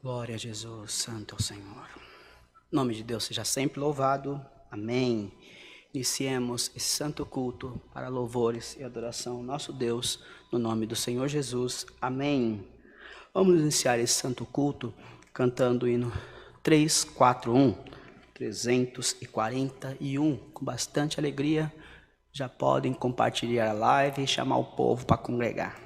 Glória a Jesus, Santo é o Senhor. O nome de Deus seja sempre louvado. Amém. Iniciemos esse santo culto para louvores e adoração ao nosso Deus, no nome do Senhor Jesus. Amém. Vamos iniciar esse santo culto cantando o hino 341, com bastante alegria. Já podem compartilhar a live e chamar o povo para congregar.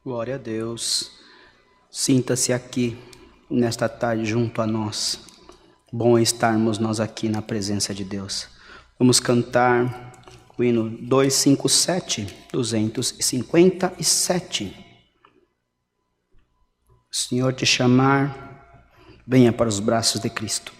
Glória a Deus. Sinta-se aqui, nesta tarde, junto a nós. Bom é estarmos nós aqui na presença de Deus. Vamos cantar o hino 257. O Senhor te chamar, venha para os braços de Cristo.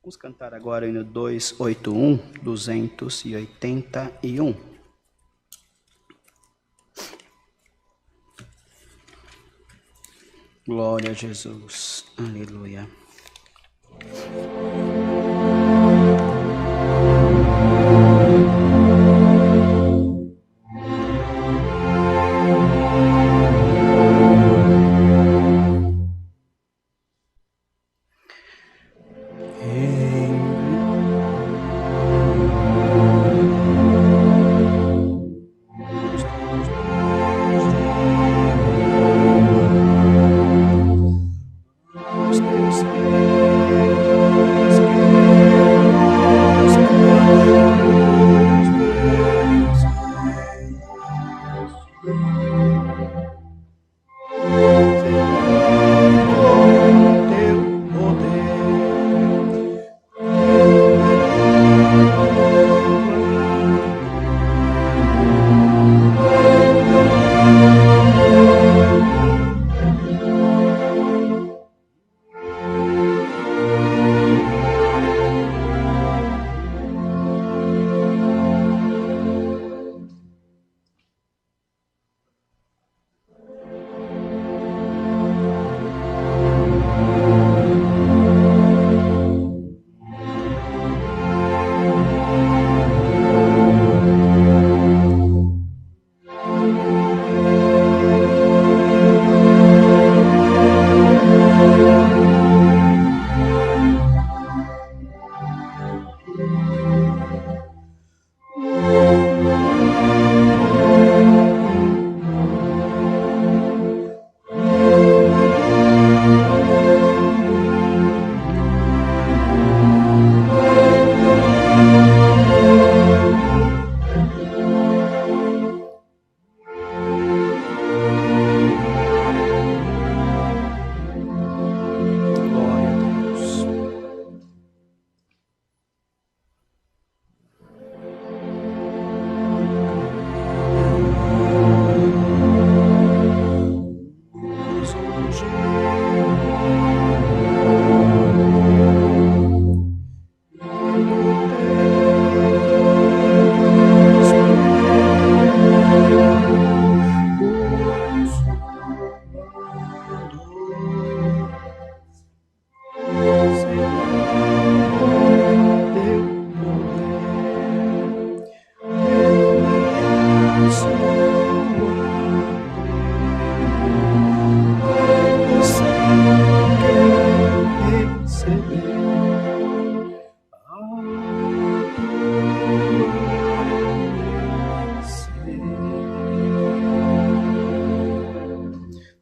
Vamos cantar agora o hino 281. Glória a Jesus. Aleluia. Deus.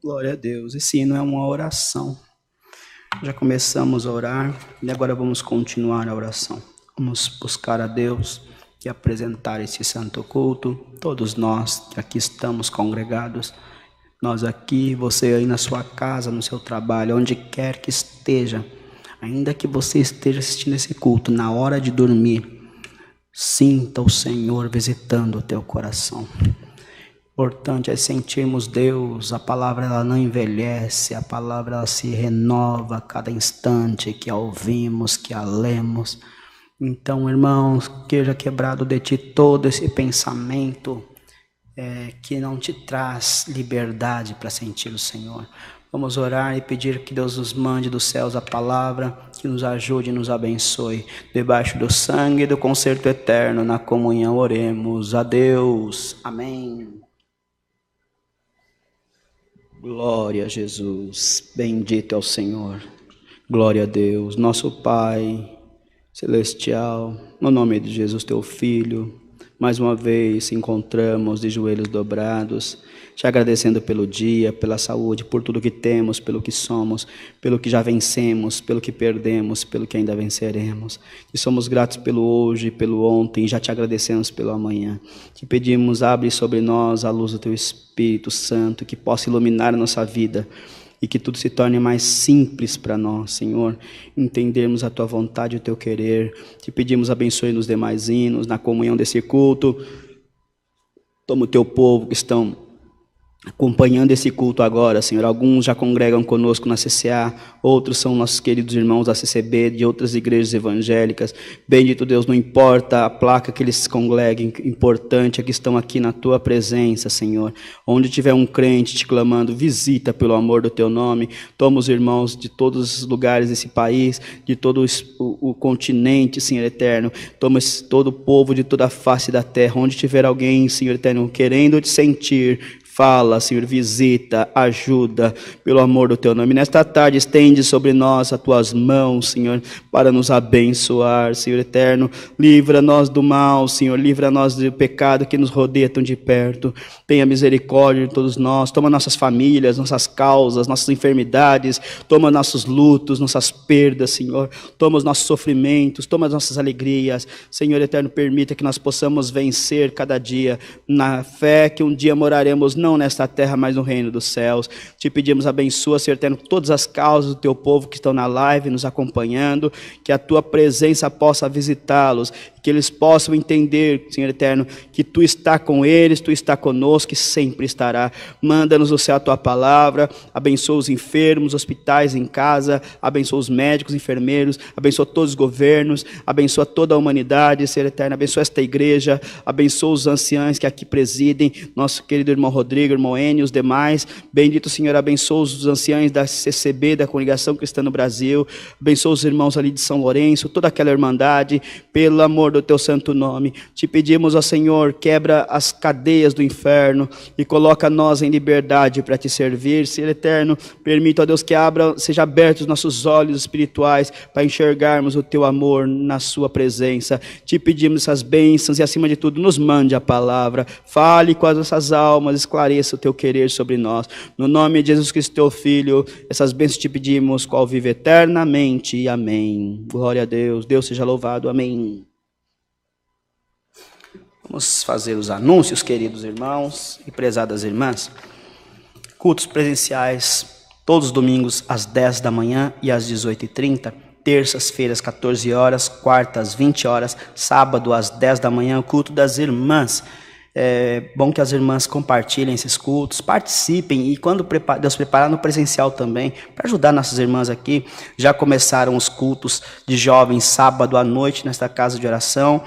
Glória a Deus. Esse hino é uma oração. Já começamos a orar e agora vamos continuar a oração. Vamos buscar a Deus e apresentar esse santo culto. Todos nós que aqui estamos congregados, nós aqui, você aí na sua casa, no seu trabalho, onde quer que esteja, ainda que você esteja assistindo esse culto na hora de dormir, sinta o Senhor visitando o teu coração. Importante é sentirmos Deus. A palavra ela não envelhece, a palavra ela se renova a cada instante que a ouvimos, que a lemos. Então, irmãos, seja quebrado de ti todo esse pensamento que não te traz liberdade para sentir o Senhor. Vamos orar e pedir que Deus nos mande dos céus a palavra, que nos ajude e nos abençoe. Debaixo do sangue do concerto eterno, na comunhão oremos a Deus. Amém. Glória a Jesus, bendito é o Senhor, glória a Deus, nosso Pai Celestial, no nome de Jesus, teu Filho, mais uma vez se encontramos de joelhos dobrados, te agradecendo pelo dia, pela saúde, por tudo que temos, pelo que somos, pelo que já vencemos, pelo que perdemos, pelo que ainda venceremos. E somos gratos pelo hoje, pelo ontem, e já te agradecemos pelo amanhã. Te pedimos, abre sobre nós a luz do teu Espírito Santo, que possa iluminar a nossa vida e que tudo se torne mais simples para nós, Senhor, entendermos a tua vontade e o teu querer. Te pedimos, abençoe nos demais hinos, na comunhão desse culto. Toma o teu povo que estão acompanhando esse culto agora, Senhor. Alguns já congregam conosco na CCA, outros são nossos queridos irmãos da CCB, de outras igrejas evangélicas. Bendito Deus, não importa a placa que eles congreguem, importante é que estão aqui na tua presença, Senhor. Onde tiver um crente te clamando, visita pelo amor do teu nome. Toma os irmãos de todos os lugares desse país, de todo o continente, Senhor eterno. Toma todo o povo de toda a face da terra. Onde tiver alguém, Senhor eterno, querendo te sentir, fala, Senhor, visita, ajuda, pelo amor do teu nome. Nesta tarde, estende sobre nós as tuas mãos, Senhor, para nos abençoar, Senhor eterno. Livra-nos do mal, Senhor, livra-nos do pecado que nos rodeia tão de perto. Tenha misericórdia de todos nós. Toma nossas famílias, nossas causas, nossas enfermidades. Toma nossos lutos, nossas perdas, Senhor. Toma os nossos sofrimentos, toma as nossas alegrias. Senhor eterno, permita que nós possamos vencer cada dia, na fé que um dia moraremos não nesta terra, mas no reino dos céus. Te pedimos, abençoa, Senhor eterno, todas as causas do teu povo que estão na live, nos acompanhando, que a tua presença possa visitá-los, que eles possam entender, Senhor eterno, que tu está com eles, tu está conosco e sempre estará. Manda-nos do céu a tua palavra, abençoa os enfermos, hospitais em casa, abençoa os médicos, enfermeiros, abençoa todos os governos, abençoa toda a humanidade, Senhor eterno, abençoa esta igreja, abençoa os anciãos que aqui presidem, nosso querido irmão Rodrigo, irmão Enio e os demais. Bendito Senhor, abençoa os anciãos da CCB, da Congregação Cristã no Brasil, abençoa os irmãos ali de São Lourenço, toda aquela irmandade, pelo amor do teu santo nome. Te pedimos, ó Senhor, quebra as cadeias do inferno e coloca nós em liberdade para te servir. Senhor eterno, permita, ó Deus, que seja abertos os nossos olhos espirituais para enxergarmos o teu amor na sua presença. Te pedimos essas bênçãos e, acima de tudo, nos mande a palavra, fale com as nossas almas, esclareça o teu querer sobre nós. No nome de Jesus Cristo, teu Filho, essas bênçãos te pedimos, qual vive eternamente. Amém. Glória a Deus. Deus seja louvado. Amém. Vamos fazer os anúncios, queridos irmãos e prezadas irmãs. Cultos presenciais todos os domingos às 10 da manhã e às 18h30. Terças-feiras, 14 horas, quartas, 20 horas, sábado às 10 da manhã, o culto das irmãs. É bom que as irmãs compartilhem esses cultos, participem, e quando Deus preparar no presencial também, para ajudar nossas irmãs aqui. Já começaram os cultos de jovens sábado à noite nesta casa de oração.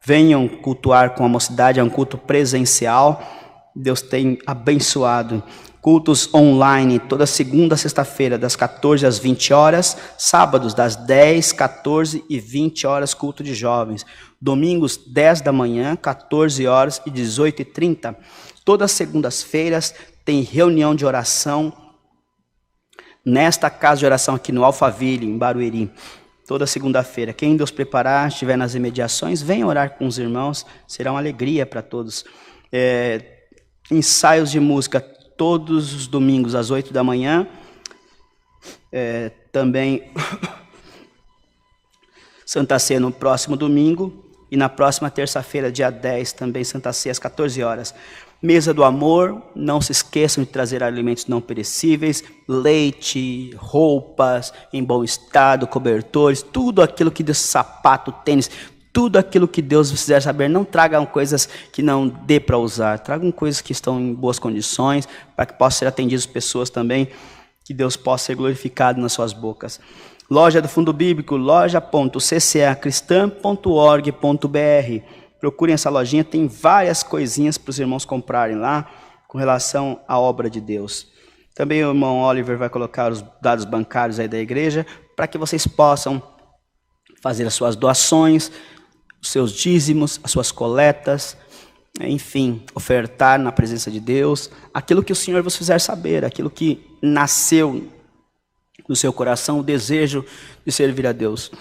Venham cultuar com a mocidade, é um culto presencial. Deus tem abençoado. Cultos online, toda segunda a sexta-feira, das 14 às 20 horas. Sábados, das 10, 14 e 20 horas, culto de jovens. Domingos, 10 da manhã, 14 horas e 18h30. Todas as segundas-feiras tem reunião de oração nesta casa de oração aqui no Alphaville, em Barueri. Toda segunda-feira. Quem Deus preparar, estiver nas imediações, venha orar com os irmãos. Será uma alegria para todos. Ensaios de música todos os domingos às 8 da manhã. Também Santa Ceia no próximo domingo. E na próxima terça-feira, dia 10, também Santa Ceia às 14 horas. Mesa do Amor, não se esqueçam de trazer alimentos não perecíveis, leite, roupas em bom estado, cobertores, tudo aquilo que Deus, sapato, tênis, tudo aquilo que Deus fizer saber. Não tragam coisas que não dê para usar, tragam coisas que estão em boas condições, para que possam ser atendidas pessoas também, que Deus possa ser glorificado nas suas bocas. Loja do Fundo Bíblico, loja.ccacristã.org.br. Procurem essa lojinha, tem várias coisinhas para os irmãos comprarem lá, com relação à obra de Deus. Também o irmão Oliver vai colocar os dados bancários aí da igreja, para que vocês possam fazer as suas doações, os seus dízimos, as suas coletas, enfim, ofertar na presença de Deus, aquilo que o Senhor vos fizer saber, aquilo que nasceu no seu coração, o desejo de servir a Deus.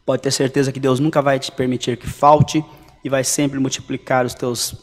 Pode ter certeza que Deus nunca vai te permitir que falte e vai sempre multiplicar os teus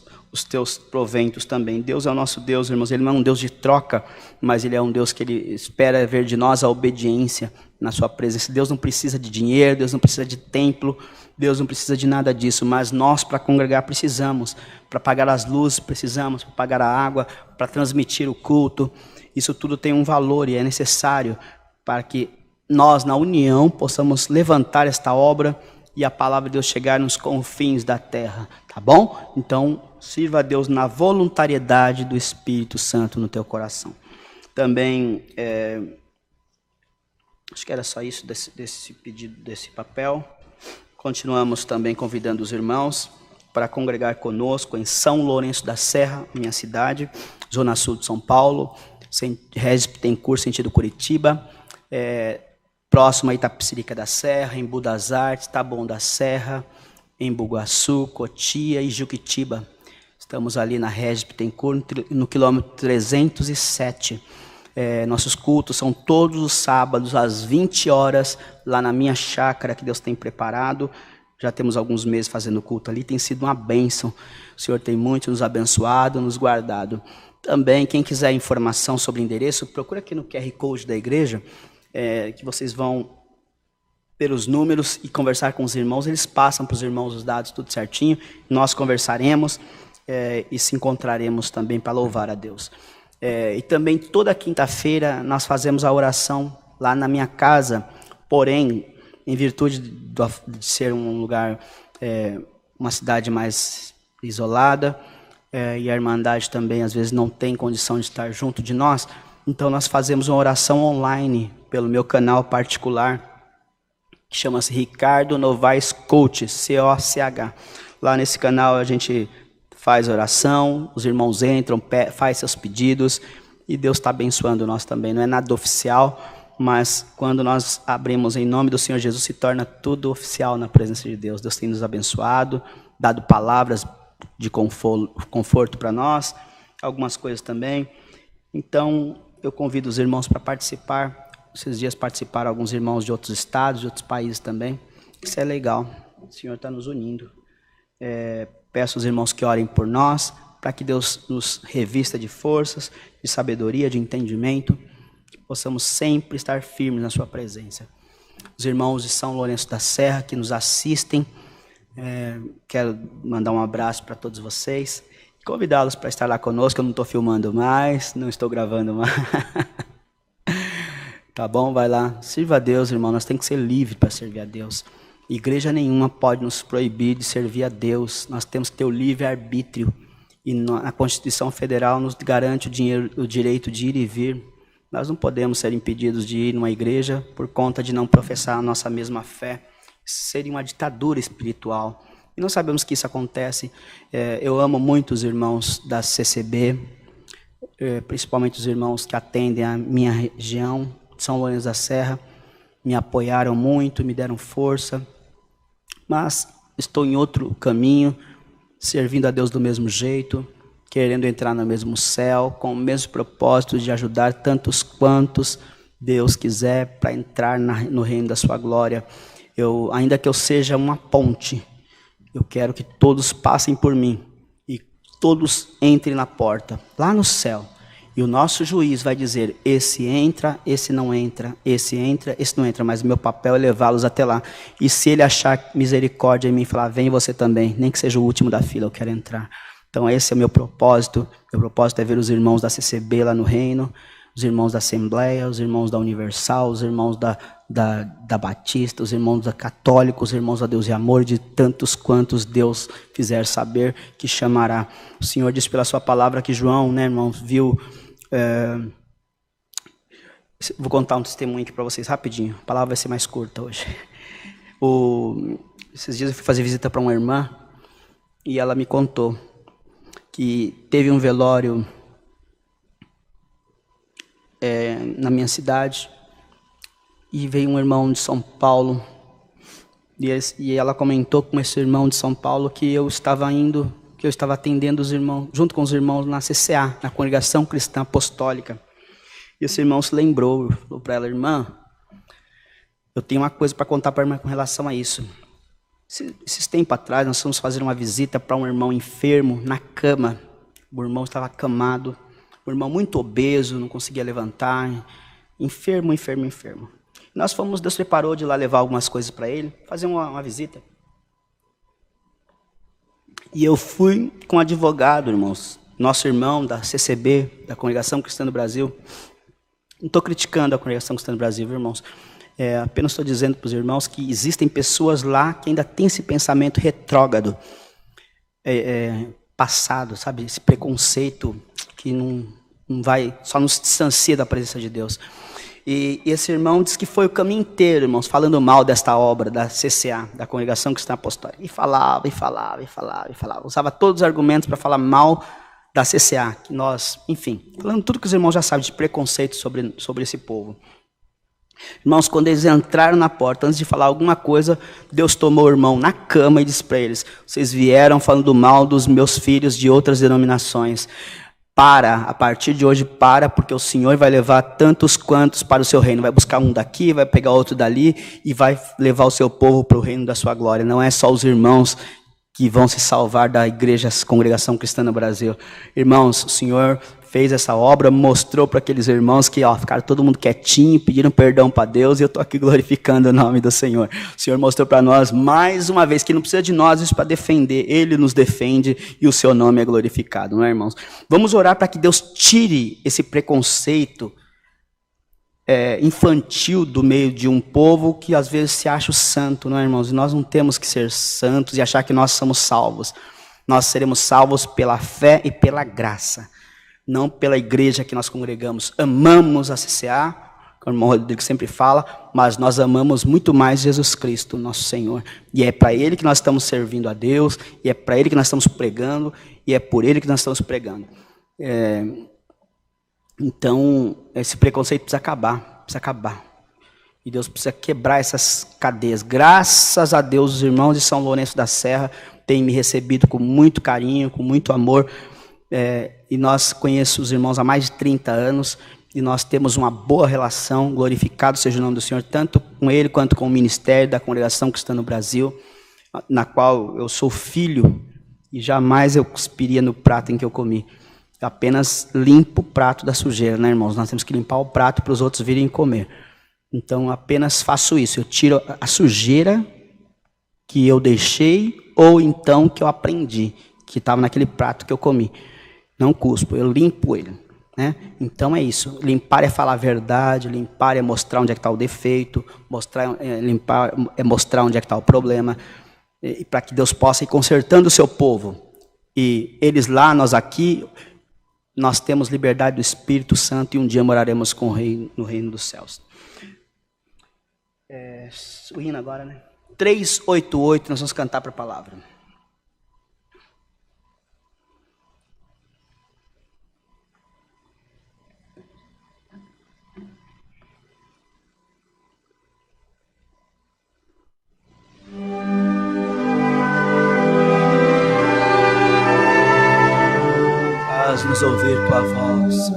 proventos também. Deus é o nosso Deus, irmãos. Ele não é um Deus de troca, mas Ele é um Deus que Ele espera ver de nós a obediência na sua presença. Deus não precisa de dinheiro, Deus não precisa de templo, Deus não precisa de nada disso, mas nós, para congregar, precisamos. Para pagar as luzes, precisamos. Para pagar a água, para transmitir o culto. Isso tudo tem um valor e é necessário para que nós, na união, possamos levantar esta obra e a palavra de Deus chegar nos confins da terra, tá bom? Então, sirva a Deus na voluntariedade do Espírito Santo no teu coração. Também, acho que era só isso desse pedido, desse papel. Continuamos também convidando os irmãos para congregar conosco em São Lourenço da Serra, minha cidade, Zona Sul de São Paulo, Regis Bittencourt, sentido Curitiba, próximo a Itapecerica da Serra, em Budas Artes, Taboão da Serra, em Bugaçu, Cotia e Juquitiba. Estamos ali na Regis Bittencourt, no quilômetro 307. Nossos cultos são todos os sábados, às 20 horas, lá na minha chácara que Deus tem preparado. Já temos alguns meses fazendo culto ali, tem sido uma bênção. O Senhor tem muito nos abençoado, nos guardado. Também, quem quiser informação sobre o endereço, procura aqui no QR Code da igreja, que vocês vão ter os números e conversar com os irmãos. Eles passam para os irmãos os dados tudo certinho. Nós conversaremos e se encontraremos também para louvar a Deus. E também toda quinta-feira nós fazemos a oração lá na minha casa. Porém, em virtude de ser um lugar, uma cidade mais isolada, e a Irmandade também às vezes não tem condição de estar junto de nós, então nós fazemos uma oração online pelo meu canal particular, que chama-se Ricardo Novaes Coach, C-O-C-H. Lá nesse canal a gente faz oração, os irmãos entram, faz seus pedidos, e Deus está abençoando nós também. Não é nada oficial, mas quando nós abrimos em nome do Senhor Jesus, se torna tudo oficial na presença de Deus. Deus tem nos abençoado, dado palavras de conforto para nós, algumas coisas também. Então, eu convido os irmãos para participar. Esses dias participaram alguns irmãos de outros estados, de outros países também. Isso é legal. O Senhor está nos unindo. Peço aos irmãos que orem por nós, para que Deus nos revista de forças, de sabedoria, de entendimento, que possamos sempre estar firmes na sua presença. Os irmãos de São Lourenço da Serra que nos assistem, quero mandar um abraço para todos vocês. Convidá-los para estar lá conosco. Eu não estou filmando mais, não estou gravando mais. Tá bom? Vai lá. Sirva a Deus, irmão. Nós temos que ser livres para servir a Deus. Igreja nenhuma pode nos proibir de servir a Deus. Nós temos que ter o livre-arbítrio. E a Constituição Federal nos garante o direito de ir e vir. Nós não podemos ser impedidos de ir numa igreja por conta de não professar a nossa mesma fé. Isso seria uma ditadura espiritual. E nós sabemos que isso acontece. Eu amo muito os irmãos da CCB, principalmente os irmãos que atendem a minha região, São Lourenço da Serra. Me apoiaram muito, me deram força. Mas estou em outro caminho, servindo a Deus do mesmo jeito, querendo entrar no mesmo céu, com o mesmo propósito de ajudar tantos quantos Deus quiser para entrar no reino da sua glória. Ainda que eu seja uma ponte, eu quero que todos passem por mim e todos entrem na porta, lá no céu. E o nosso juiz vai dizer, esse entra, esse não entra, esse entra, esse não entra. Mas o meu papel é levá-los até lá. E se ele achar misericórdia em mim, falar, vem você também, nem que seja o último da fila, eu quero entrar. Então esse é o meu propósito. Meu propósito é ver os irmãos da CCB lá no reino, os irmãos da Assembleia, os irmãos da Universal, os irmãos da Batista, os irmãos da Católica, os irmãos da Deus e Amor, de tantos quantos Deus fizer saber que chamará. O Senhor disse pela sua palavra que João, né, irmãos, viu... vou contar um testemunho aqui para vocês rapidinho. A palavra vai ser mais curta hoje. Esses dias eu fui fazer visita para uma irmã e ela me contou que teve um velório na minha cidade e veio um irmão de São Paulo e ela comentou com esse irmão de São Paulo que eu estava atendendo os irmãos, junto com os irmãos na CCA, na Congregação Cristã Apostólica. E esse irmão se lembrou, falou para ela, irmã, eu tenho uma coisa para contar para a irmã com relação a isso. Esses tempos atrás, nós fomos fazer uma visita para um irmão enfermo, na cama. O irmão estava acamado, o irmão muito obeso, não conseguia levantar, enfermo. Deus preparou de ir lá levar algumas coisas para ele, fazer uma visita. E eu fui com um advogado, irmãos, nosso irmão da CCB, da Congregação Cristã do Brasil. Não estou criticando a Congregação Cristã do Brasil, irmãos. Apenas estou dizendo para os irmãos que existem pessoas lá que ainda têm esse pensamento retrógrado, passado, sabe? Esse preconceito que não vai, só nos distancia da presença de Deus. E esse irmão disse que foi o caminho inteiro, irmãos, falando mal desta obra da CCA, da Congregação Cristã Apostólica. E falava. Usava todos os argumentos para falar mal da CCA, que nós, enfim, falando tudo que os irmãos já sabem de preconceito sobre esse povo. Irmãos, quando eles entraram na porta, antes de falar alguma coisa, Deus tomou o irmão na cama e disse para eles, vocês vieram falando mal dos meus filhos de outras denominações. A partir de hoje, porque o Senhor vai levar tantos quantos para o seu reino. Vai buscar um daqui, vai pegar outro dali e vai levar o seu povo para o reino da sua glória. Não é só os irmãos que vão se salvar da igreja, Congregação Cristã no Brasil. Irmãos, o Senhor fez essa obra, mostrou para aqueles irmãos que ficaram todo mundo quietinho, pediram perdão para Deus e eu estou aqui glorificando o nome do Senhor. O Senhor mostrou para nós mais uma vez que não precisa de nós isso para defender, Ele nos defende e o seu nome é glorificado, não é, irmãos? Vamos orar para que Deus tire esse preconceito infantil do meio de um povo que às vezes se acha o santo, não é, irmãos? E nós não temos que ser santos e achar que nós somos salvos. Nós seremos salvos pela fé e pela graça, não pela igreja que nós congregamos. Amamos a CCA, como o irmão Rodrigo sempre fala, mas nós amamos muito mais Jesus Cristo, nosso Senhor. E é para Ele que nós estamos servindo a Deus, e é para Ele que nós estamos pregando, e é por Ele que nós estamos pregando. Então, esse preconceito precisa acabar. E Deus precisa quebrar essas cadeias. Graças a Deus, os irmãos de São Lourenço da Serra têm me recebido com muito carinho, com muito amor. E nós conhecemos os irmãos há mais de 30 anos. E nós temos uma boa relação. Glorificado seja o nome do Senhor, tanto com Ele quanto com o ministério da Congregação Cristã no Brasil, na qual eu sou filho. E jamais eu cuspiria no prato em que eu comi. Eu apenas limpo o prato da sujeira, né, irmãos? Nós temos que limpar o prato para os outros virem comer. Então, apenas faço isso. Eu tiro a sujeira que eu deixei ou então que eu aprendi, que estava naquele prato que eu comi. Não cuspo, eu limpo ele, né? Então, é isso. Limpar é falar a verdade, limpar é mostrar onde é que está o defeito, limpar é mostrar onde é que está o problema, e para que Deus possa ir consertando o seu povo. E eles lá, nós aqui, nós temos liberdade do Espírito Santo e um dia moraremos com o Rei no reino dos céus. O hino agora, né? 388, nós vamos cantar para a palavra. Faz-nos ouvir tua voz.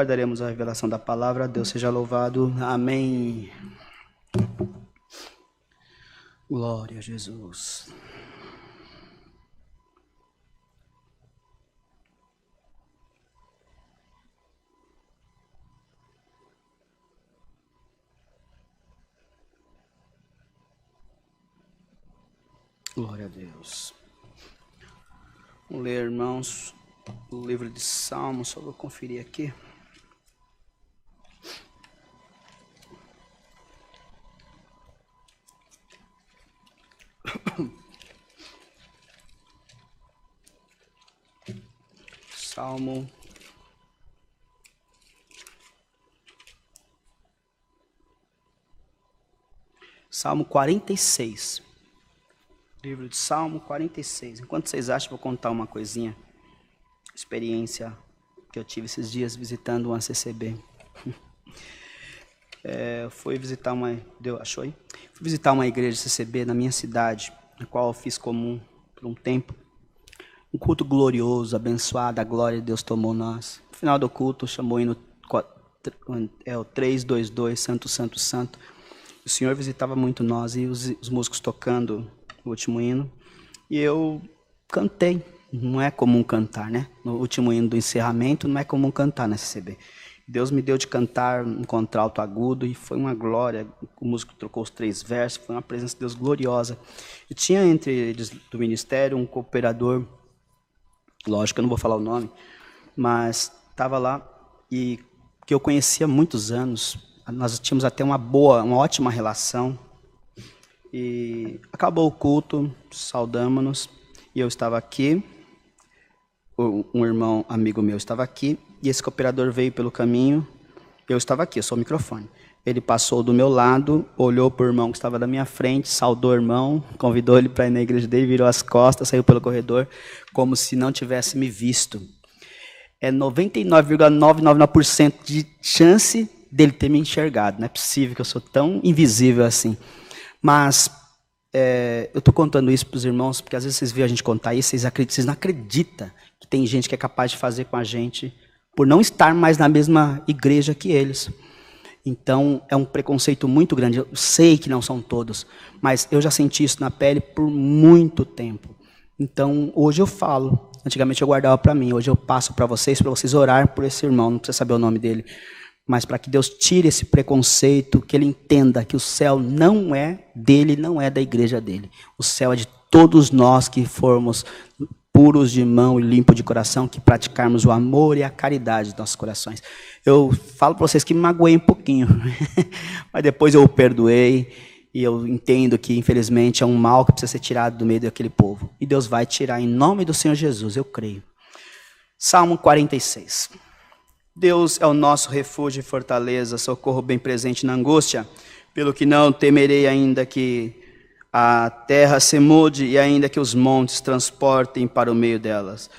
aguardaremos a revelação da palavra. Deus seja louvado. Amém. Glória a Jesus. Glória a Deus. Vamos ler, irmãos, o livro de Salmos. Só vou conferir aqui. Salmo 46. Livro de Salmo 46. Enquanto vocês acham, vou contar uma coisinha. Experiência que eu tive esses dias visitando uma CCB. Fui visitar uma... Achou aí? Fui visitar uma igreja CCB na minha cidade, na qual eu fiz comum por um tempo. Um culto glorioso, abençoado, a glória de Deus tomou nós. No final do culto, chamou o hino o 322, Santo, Santo, Santo. O Senhor visitava muito nós e os músicos tocando o último hino, e eu cantei. Não é comum cantar, né? No último hino do encerramento, não é comum cantar na CCB. Deus me deu de cantar um contralto agudo, e foi uma glória. O músico trocou os 3 versos, foi uma presença de Deus gloriosa. E tinha entre eles do ministério um cooperador, lógico que eu não vou falar o nome, mas estava lá, e que eu conhecia há muitos anos. Nós tínhamos até uma ótima relação. E acabou o culto, saudamos-nos, e eu estava aqui, um irmão amigo meu estava aqui, e esse cooperador veio pelo caminho, eu estava aqui, eu sou o microfone. Ele passou do meu lado, olhou para o irmão que estava da minha frente, saudou o irmão, convidou ele para ir na igreja dele, virou as costas, saiu pelo corredor, como se não tivesse me visto. É 99,999% de chance dele ter me enxergado, não é possível que eu sou tão invisível assim. Mas eu estou contando isso para os irmãos, porque às vezes vocês veem a gente contar isso, vocês não acreditam que tem gente que é capaz de fazer com a gente por não estar mais na mesma igreja que eles. Então, é um preconceito muito grande. Eu sei que não são todos, mas eu já senti isso na pele por muito tempo. Então, hoje eu falo. Antigamente eu guardava para mim, hoje eu passo para vocês orar por esse irmão, não precisa saber o nome dele. Mas para que Deus tire esse preconceito, que ele entenda que o céu não é dele, não é da igreja dele. O céu é de todos nós que formos puros de mão e limpos de coração, que praticarmos o amor e a caridade dos nossos corações. Eu falo para vocês que me magoei um pouquinho, mas depois eu o perdoei, e eu entendo que, infelizmente, é um mal que precisa ser tirado do meio daquele povo. E Deus vai tirar em nome do Senhor Jesus, eu creio. Salmo 46. Deus é o nosso refúgio e fortaleza, socorro bem presente na angústia, pelo que não temerei ainda que a terra se mude e ainda que os montes transportem para o meio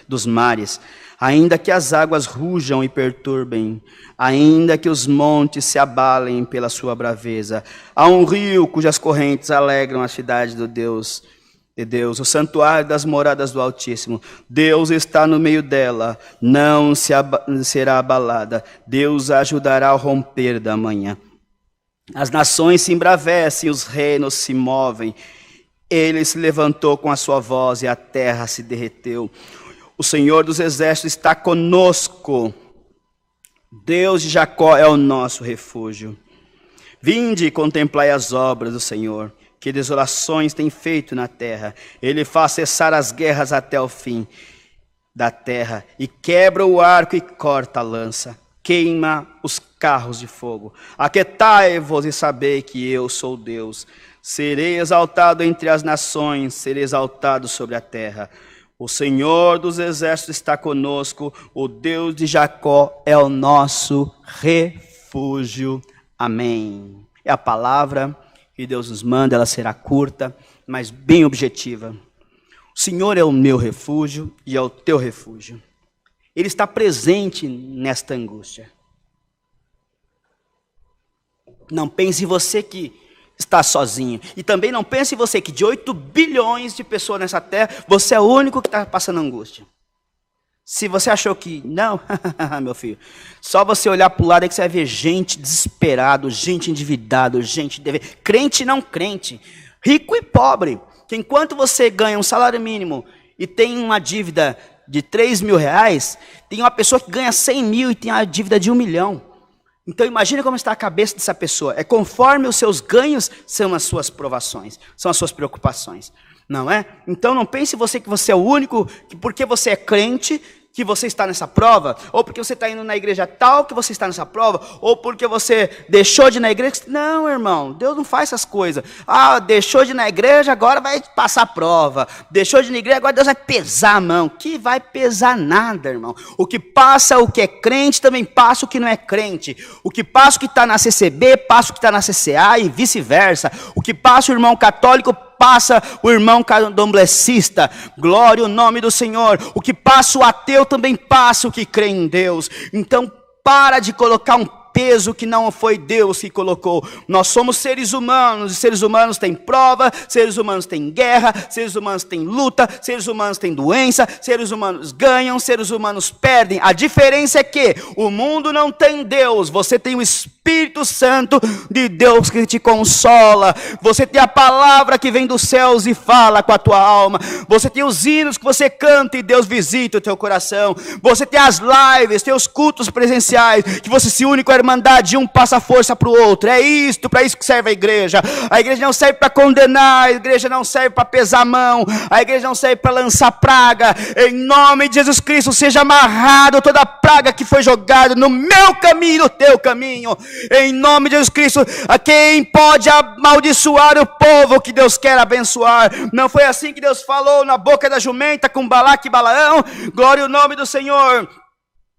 dos mares, ainda que as águas rujam e perturbem, ainda que os montes se abalem pela sua braveza. Há um rio cujas correntes alegram a cidade de Deus, o santuário das moradas do Altíssimo. Deus está no meio dela, não será abalada. Deus a ajudará ao romper da manhã. As nações se embravecem, os reinos se movem. Ele se levantou com a sua voz e a terra se derreteu. O Senhor dos exércitos está conosco. Deus de Jacó é o nosso refúgio. Vinde e contemplai as obras do Senhor, que desolações tem feito na terra. Ele faz cessar as guerras até o fim da terra, e quebra o arco e corta a lança, queima os carros de fogo. Aquietai-vos e sabei que eu sou Deus. Serei exaltado entre as nações, serei exaltado sobre a terra. O Senhor dos exércitos está conosco, o Deus de Jacó é o nosso refúgio. Amém. É a palavra que Deus nos manda, ela será curta, mas bem objetiva. O Senhor é o meu refúgio e é o teu refúgio. Ele está presente nesta angústia. Não pense você que está sozinho. E também não pense você que de 8 bilhões de pessoas nessa terra, você é o único que está passando angústia. Se você achou que não, meu filho, só você olhar para o lado é que você vai ver gente desesperado, gente endividado, gente devendo, crente e não crente, rico e pobre, que enquanto você ganha um salário mínimo e tem uma dívida de 3 mil reais, tem uma pessoa que ganha 100 mil e tem a dívida de 1 milhão. Então imagine como está a cabeça dessa pessoa. É conforme os seus ganhos são as suas provações, são as suas preocupações. Não é? Então não pense você que você é o único, que porque você é crente, que você está nessa prova, ou porque você está indo na igreja tal, que você está nessa prova, ou porque você deixou de ir na igreja. Não, irmão, Deus não faz essas coisas. Ah, deixou de ir na igreja, agora vai passar a prova. Deixou de ir na igreja, agora Deus vai pesar a mão. Que vai pesar nada, irmão. O que passa, o que é crente, também passa o que não é crente. O que passa o que está na CCB, passa o que está na CCA e vice-versa. O que passa o irmão católico, passa o irmão candomblessista, glória ao nome do Senhor. O que passa o ateu também passa o que crê em Deus. Então para de colocar um peso que não foi Deus que colocou. Nós somos seres humanos, e seres humanos têm prova, seres humanos têm guerra, seres humanos têm luta, seres humanos têm doença, seres humanos ganham, seres humanos perdem. A diferença é que o mundo não tem Deus, você tem o Espírito Santo de Deus que te consola, você tem a palavra que vem dos céus e fala com a tua alma, você tem os hinos que você canta e Deus visita o teu coração, você tem as lives, tem os cultos presenciais, que você se une com a irmandade, um passa força para o outro. É isto, para isso que serve a igreja. A igreja não serve para condenar, a igreja não serve para pesar a mão, a igreja não serve para lançar praga. Em nome de Jesus Cristo, seja amarrado toda a praga que foi jogada no meu caminho, no teu caminho. Em nome de Jesus Cristo, a quem pode amaldiçoar o povo que Deus quer abençoar? Não foi assim que Deus falou na boca da jumenta com Balaque e Balaão? Glória ao nome do Senhor.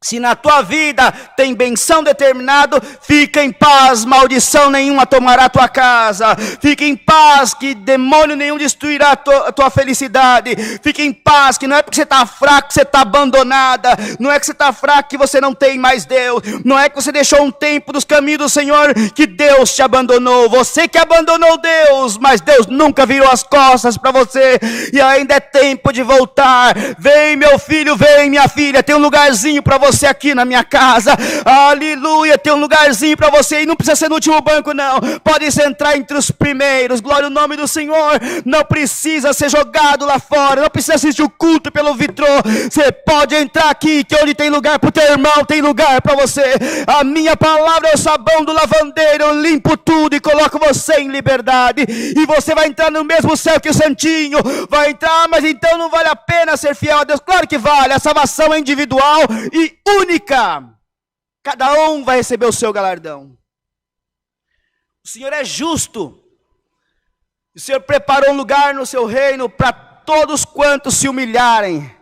Se na tua vida tem benção determinado, fica em paz, maldição nenhuma tomará a tua casa. Fica em paz, que demônio nenhum destruirá a tua felicidade. Fica em paz, que não é porque você está fraco que você está abandonada. Não é que você está fraco que você não tem mais Deus. Não é que você deixou um tempo dos caminhos do Senhor que Deus te abandonou. Você que abandonou Deus, mas Deus nunca virou as costas para você. E ainda é tempo de voltar. Vem meu filho, vem minha filha, tem um lugarzinho para você aqui na minha casa, aleluia, tem um lugarzinho para você, e não precisa ser no último banco não, pode entrar entre os primeiros, glória ao nome do Senhor, não precisa ser jogado lá fora, não precisa assistir o culto pelo vitrô, você pode entrar aqui, que onde tem lugar para o teu irmão, tem lugar para você. A minha palavra é o sabão do lavandeiro, eu limpo tudo e coloco você em liberdade, e você vai entrar no mesmo céu que o santinho, vai entrar, mas então não vale a pena ser fiel a Deus. Claro que vale, a salvação é individual e única, cada um vai receber o seu galardão. O Senhor é justo, o Senhor preparou um lugar no seu reino para todos quantos se humilharem.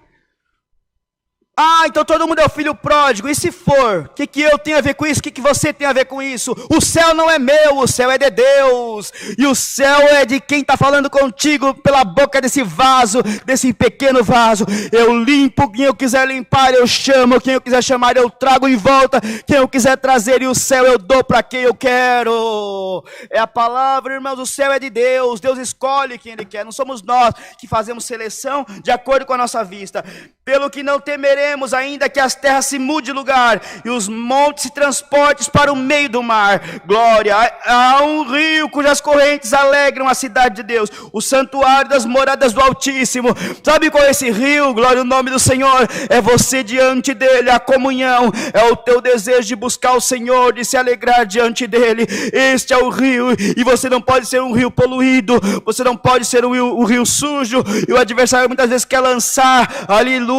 Ah, então todo mundo é o filho pródigo. E se for, o que eu tenho a ver com isso? O que você tem a ver com isso? O céu não é meu, o céu é de Deus. E o céu é de quem está falando contigo pela boca desse vaso, desse pequeno vaso. Eu limpo quem eu quiser limpar, eu chamo quem eu quiser chamar, eu trago em volta quem eu quiser trazer. E o céu eu dou para quem eu quero. É a palavra, irmãos, o céu é de Deus. Deus escolhe quem Ele quer. Não somos nós que fazemos seleção de acordo com a nossa vista. Pelo que não temeremos ainda que as terras se mudem de lugar e os montes se transportem para o meio do mar. Glória, há um rio cujas correntes alegram a cidade de Deus, o santuário das moradas do Altíssimo. Sabe qual é esse rio? Glória ao nome do Senhor. É você diante dele, a comunhão, é o teu desejo de buscar o Senhor, de se alegrar diante dele. Este é o rio, e você não pode ser um rio poluído, você não pode ser um rio sujo, e o adversário muitas vezes quer lançar, aleluia,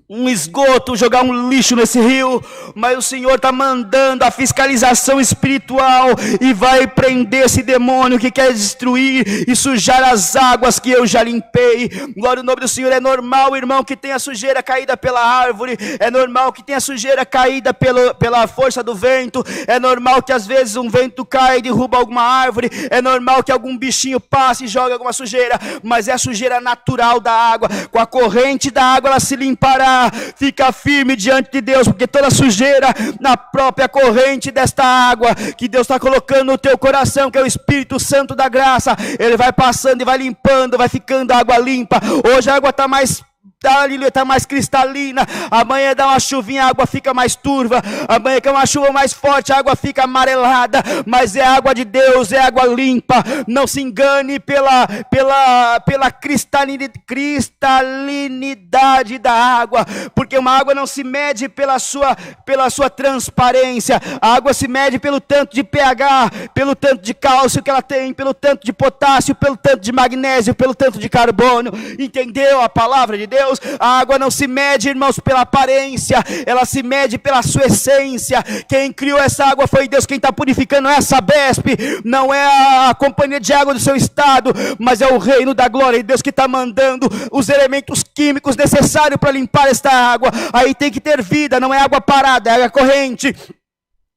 um esgoto, jogar um lixo nesse rio, mas o Senhor está mandando a fiscalização espiritual e vai prender esse demônio que quer destruir e sujar as águas que eu já limpei. Glória ao nome do Senhor. É normal, irmão, que tenha sujeira caída pela árvore, é normal que tenha sujeira caída pela força do vento, é normal que às vezes um vento cai e derruba alguma árvore, é normal que algum bichinho passe e joga alguma sujeira, mas é a sujeira natural da água. Com a corrente da água ela se limpará. Fica firme diante de Deus, porque toda sujeira na própria corrente desta água que Deus está colocando no teu coração, que é o Espírito Santo da graça, ele vai passando e vai limpando, vai ficando a água limpa. Hoje a água está mais aleluia, está mais cristalina. Amanhã dá uma chuvinha, a água fica mais turva. Amanhã que é uma chuva mais forte, a água fica amarelada. Mas é água de Deus, é água limpa. Não se engane pela cristalinidade da água, porque uma água não se mede pela sua transparência. A água se mede pelo tanto de pH, pelo tanto de cálcio que ela tem, pelo tanto de potássio, pelo tanto de magnésio, pelo tanto de carbono. Entendeu a palavra de Deus? A água não se mede, irmãos, pela aparência, ela se mede pela sua essência. Quem criou essa água foi Deus. Quem está purificando é a Sabesp, não é a companhia de água do seu estado, mas é o reino da glória de Deus que está mandando os elementos químicos necessários para limpar esta água. Aí tem que ter vida, não é água parada, é água corrente.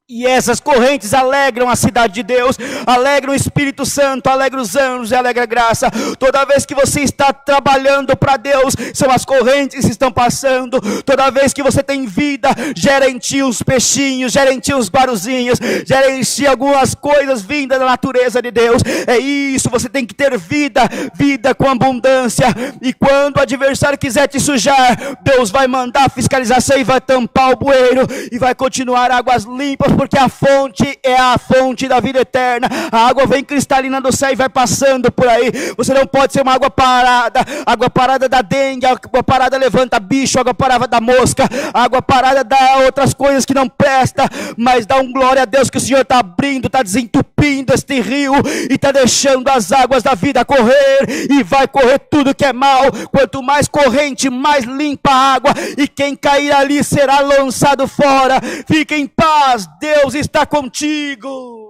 E essas correntes alegram a cidade de Deus, alegram o Espírito Santo, alegram os anjos e alegra a graça. Toda vez que você está trabalhando para Deus, são as correntes que estão passando. Toda vez que você tem vida, gera em ti uns peixinhos, gera em ti uns guaruzinhos, gera em ti algumas coisas vindas da natureza de Deus. É isso, você tem que ter vida, vida com abundância. E quando o adversário quiser te sujar, Deus vai mandar a fiscalização e vai tampar o bueiro e vai continuar águas limpas, porque a fonte é a fonte da vida eterna. A água vem cristalina do céu e vai passando por aí. Você não pode ser uma água parada. Água parada dá dengue, água parada levanta bicho, água parada dá mosca, água parada dá outras coisas que não presta. Mas dá um glória a Deus que o Senhor está abrindo, está desentupindo este rio e está deixando as águas da vida correr, e vai correr tudo que é mal. Quanto mais corrente, mais limpa a água, e quem cair ali será lançado fora. Fique em paz, Deus está contigo.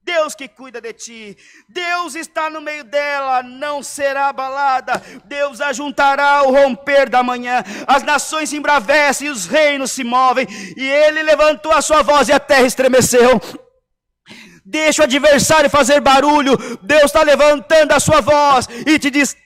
Deus que cuida de ti, Deus está no meio dela, não será abalada. Deus ajuntará o romper da manhã, as nações se embravecem e os reinos se movem. E ele levantou a sua voz e a terra estremeceu. Deixa o adversário fazer barulho. Deus está levantando a sua voz e te diz: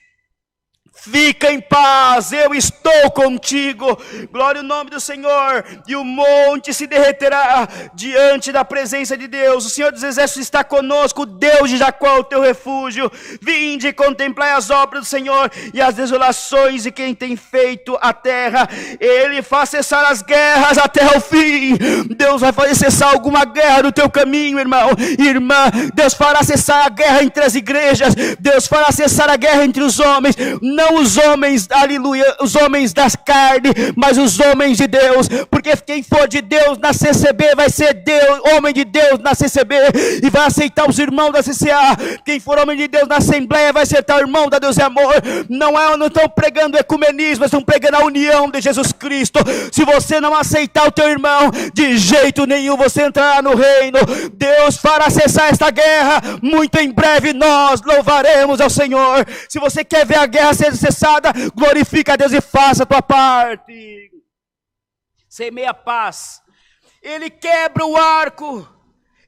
fica em paz, eu estou contigo. Glória ao nome do Senhor. E o monte se derreterá diante da presença de Deus. O Senhor dos Exércitos está conosco, o Deus de Jacó, o teu refúgio. Vinde e contemplai as obras do Senhor e as desolações de quem tem feito a terra. Ele faz cessar as guerras até o fim. Deus vai fazer cessar alguma guerra no teu caminho, irmão, irmã. Deus fará cessar a guerra entre as igrejas. Deus fará cessar a guerra entre os homens. Não os homens, aleluia, os homens das carnes, mas os homens de Deus. Porque quem for de Deus na CCB vai ser Deus, homem de Deus na CCB, e vai aceitar os irmãos da CCA. Quem for homem de Deus na Assembleia vai aceitar o irmão da Deus e Amor. Não estão pregando ecumenismo, estão pregando a união de Jesus Cristo. Se você não aceitar o teu irmão, de jeito nenhum você entrará no reino. Deus fará cessar esta guerra. Muito em breve nós louvaremos ao Senhor. Se você quer ver a guerra ser cessada, glorifica a Deus e faça a tua parte. Semeia a paz. Ele quebra o arco,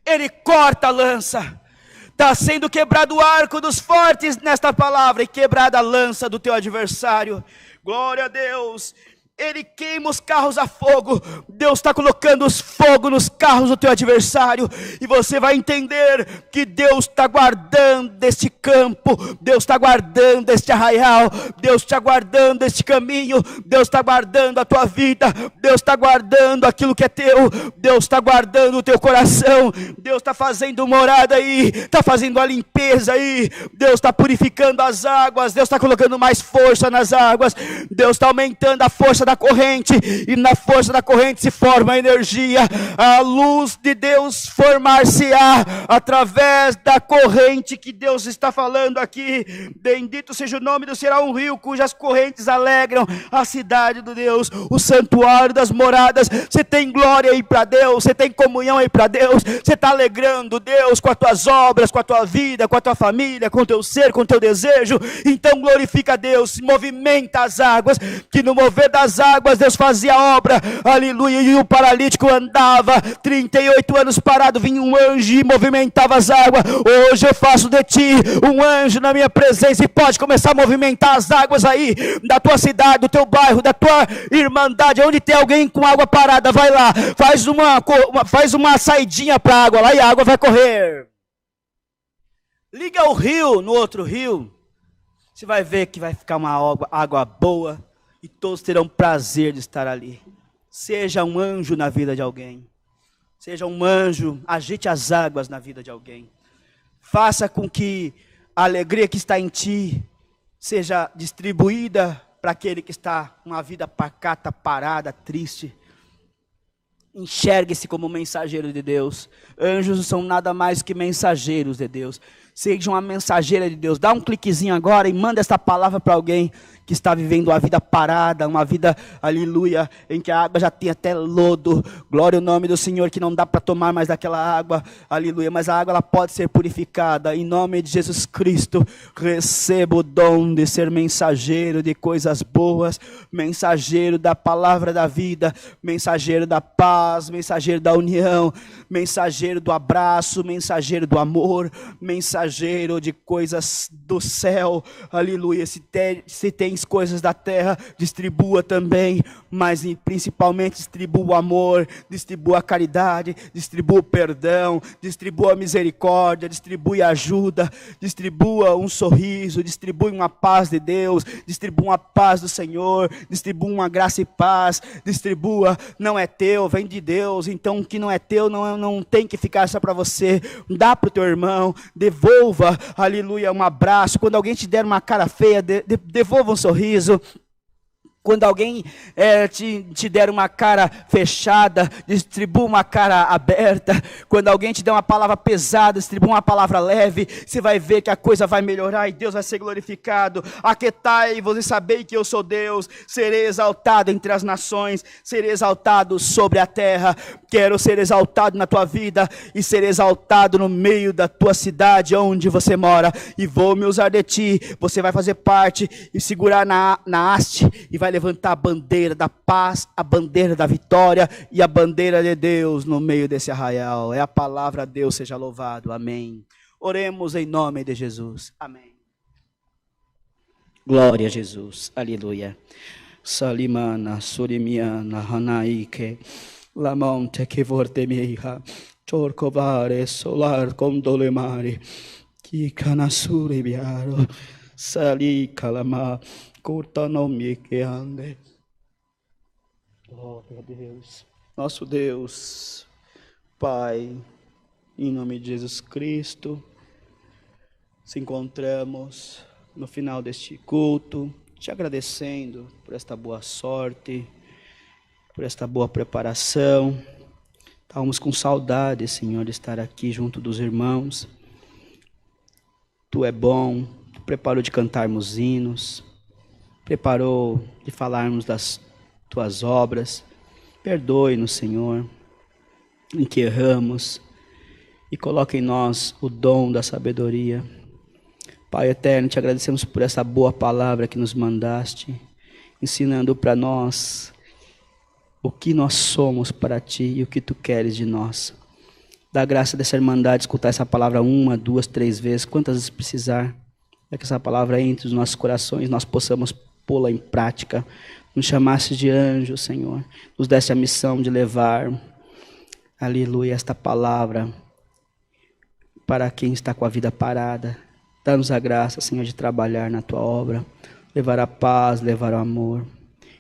ele corta a lança. Está sendo quebrado o arco dos fortes nesta palavra, e quebrada a lança do teu adversário. Glória a Deus. Ele queima os carros a fogo. Deus está colocando os fogo nos carros do teu adversário. E você vai entender que Deus está guardando este campo. Deus está guardando este arraial. Deus está guardando este caminho. Deus está guardando a tua vida. Deus está guardando aquilo que é teu. Deus está guardando o teu coração. Deus está fazendo morada aí. Está fazendo a limpeza aí. Deus está purificando as águas. Deus está colocando mais força nas águas. Deus está aumentando a força da corrente, e na força da corrente se forma a energia. A luz de Deus formar-se-á através da corrente que Deus está falando aqui. Bendito seja o nome do Senhor. Um rio cujas correntes alegram a cidade do Deus, o santuário das moradas. Você tem glória aí para Deus, você tem comunhão aí para Deus, você está alegrando Deus com as tuas obras, com a tua vida, com a tua família, com o teu ser, com o teu desejo. Então glorifica a Deus, movimenta as águas, que no mover das águas Deus fazia obra, aleluia. E o paralítico andava 38 anos parado, vinha um anjo e movimentava as águas. Hoje eu faço de ti um anjo na minha presença, e pode começar a movimentar as águas aí da tua cidade, do teu bairro, da tua irmandade. Onde tem alguém com água parada, vai lá, faz uma saidinha para a água lá, e a água vai correr. Liga o rio no outro rio, você vai ver que vai ficar uma água boa, e todos terão prazer de estar ali. Seja um anjo na vida de alguém. Seja um anjo, agite as águas na vida de alguém. Faça com que a alegria que está em ti seja distribuída para aquele que está com uma vida pacata, parada, triste. Enxergue-se como mensageiro de Deus. Anjos não são nada mais que mensageiros de Deus. Seja uma mensageira de Deus. Dá um cliquezinho agora e manda esta palavra para alguém que está vivendo uma vida parada, uma vida, aleluia, em que a água já tem até lodo. Glória ao nome do Senhor, que não dá para tomar mais daquela água, aleluia. Mas a água ela pode ser purificada. Em nome de Jesus Cristo, receba o dom de ser mensageiro de coisas boas, mensageiro da palavra da vida, mensageiro da paz, mensageiro da união, mensageiro do abraço, mensageiro do amor, mensageiro de coisas do céu, aleluia. Se tens coisas da terra, distribua também, mas principalmente distribua o amor, distribua a caridade, distribua o perdão, distribua a misericórdia, distribua a ajuda, distribua um sorriso, distribua uma paz de Deus, distribua uma paz do Senhor, distribua uma graça e paz, distribua, não é teu, vem de Deus, então o que não é teu não tem que ficar só para você, dá para o teu irmão, devolva, aleluia, um abraço. Quando alguém te der uma cara feia, devolva um sorriso. Quando alguém te der uma cara fechada, distribua uma cara aberta. Quando alguém te der uma palavra pesada, distribua uma palavra leve. Você vai ver que a coisa vai melhorar e Deus vai ser glorificado. Aquietai-vos e sabei que eu sou Deus. Serei exaltado entre as nações, serei exaltado sobre a terra. Quero ser exaltado na tua vida e ser exaltado no meio da tua cidade onde você mora. E vou me usar de ti. Você vai fazer parte e segurar na haste e vai levantar a bandeira da paz, a bandeira da vitória e a bandeira de Deus no meio desse arraial. É a palavra de Deus, seja louvado. Amém. Oremos em nome de Jesus. Amém. Glória a Jesus. Aleluia. Salimana, surimiana, hanaike, lamonte que vortemia, chorcovare, solar condolemare, que canasure biaro, sali calama. Curta nome que ande. Glória a Deus. Nosso Deus, Pai, em nome de Jesus Cristo, se encontramos no final deste culto, te agradecendo por esta boa sorte, por esta boa preparação. Estávamos com saudade, Senhor, de estar aqui junto dos irmãos. Tu é bom, tu preparou de cantarmos hinos, preparou de falarmos das tuas obras. Perdoe-nos, Senhor, em que erramos, e coloque em nós o dom da sabedoria. Pai eterno, te agradecemos por essa boa palavra que nos mandaste, ensinando para nós o que nós somos para ti e o que tu queres de nós. Dá graça dessa irmandade escutar essa palavra 1, 2, 3 vezes, quantas vezes precisar, para que essa palavra entre nos nossos corações, nós possamos pô-la em prática. Nos chamasse de anjo, Senhor, nos desse a missão de levar, aleluia, esta palavra para quem está com a vida parada. Dá-nos a graça, Senhor, de trabalhar na tua obra, levar a paz, levar o amor,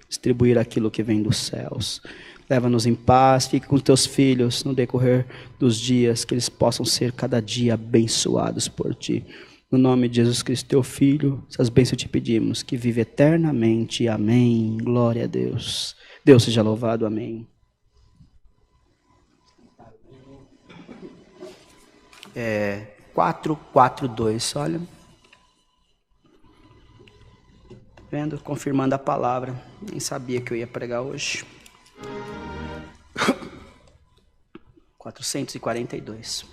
distribuir aquilo que vem dos céus. Leva-nos em paz, fique com os teus filhos no decorrer dos dias, que eles possam ser cada dia abençoados por ti. No nome de Jesus Cristo, teu Filho, essas bênçãos te pedimos, que vive eternamente. Amém. Glória a Deus. Deus seja louvado. Amém. 4:4:2, olha. Vendo? Confirmando a palavra. Nem sabia que eu ia pregar hoje. 442.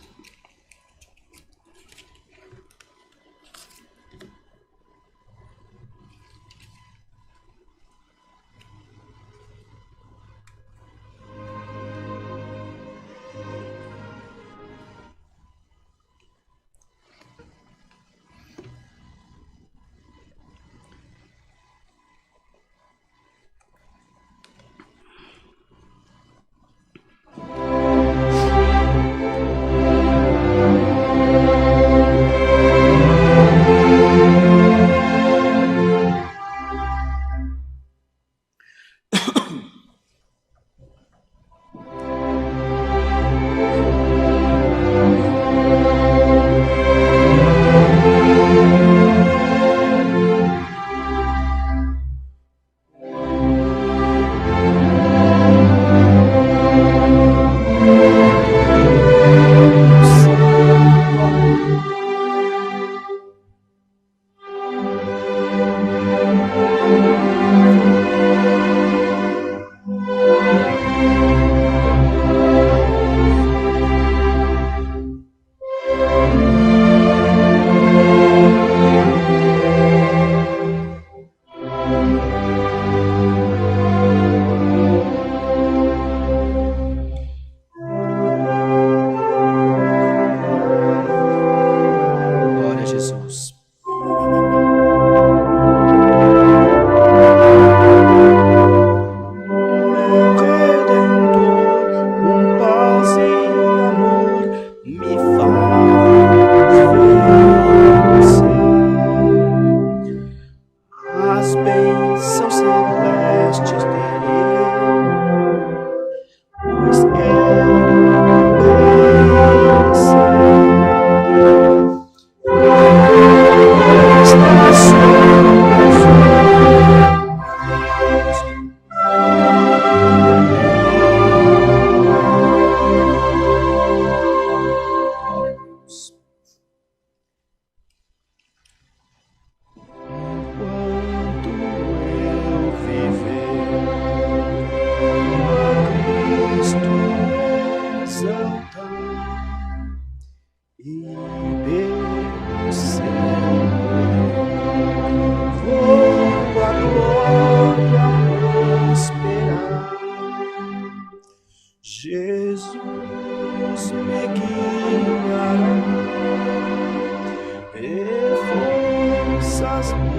paz me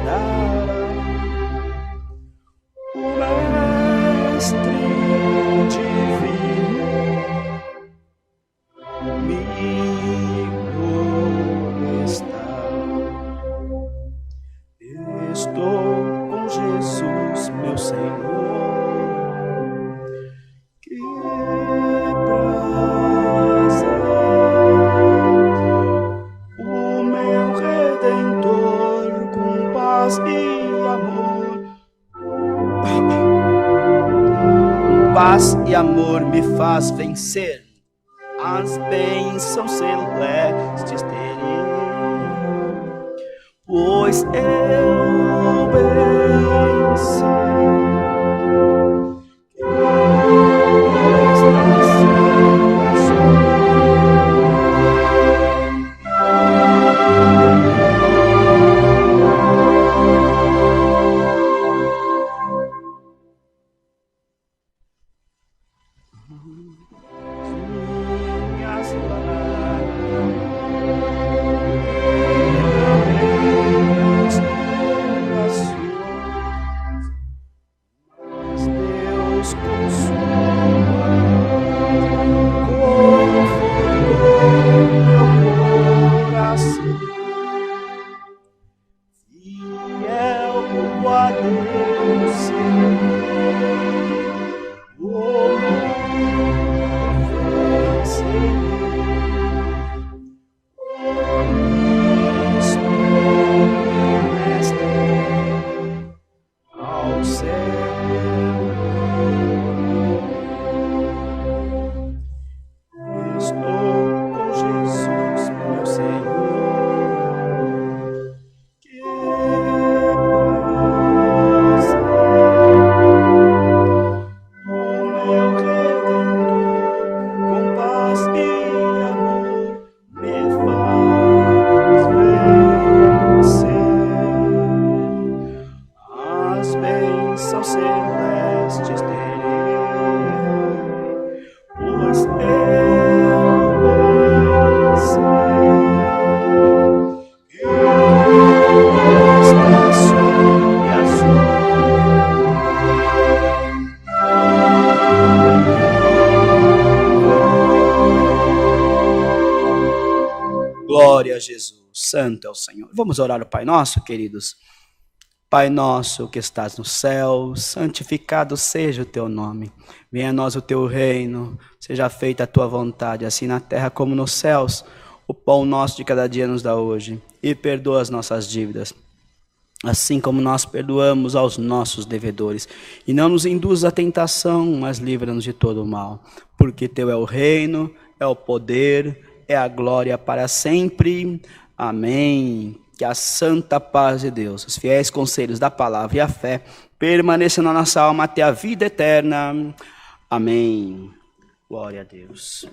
dará. O Mestre divino comigo está. Estou com Jesus, meu Senhor. Que prazer! O meu Redentor com paz e amor. Com paz e amor me faz vencer as bênçãos celestes terei, pois eu bem sei Glória a Jesus, santo é o Senhor. Vamos orar o Pai Nosso, queridos. Pai nosso que estás no céu, santificado seja o teu nome. Venha a nós o teu reino, seja feita a tua vontade, assim na terra como nos céus. O pão nosso de cada dia nos dá hoje, e perdoa as nossas dívidas, assim como nós perdoamos aos nossos devedores. E não nos induz à tentação, mas livra-nos de todo o mal. Porque teu é o reino, é o poder, é a glória para sempre. Amém. Que a santa paz de Deus, os fiéis conselhos da palavra e a fé permaneçam na nossa alma até a vida eterna. Amém. Glória a Deus.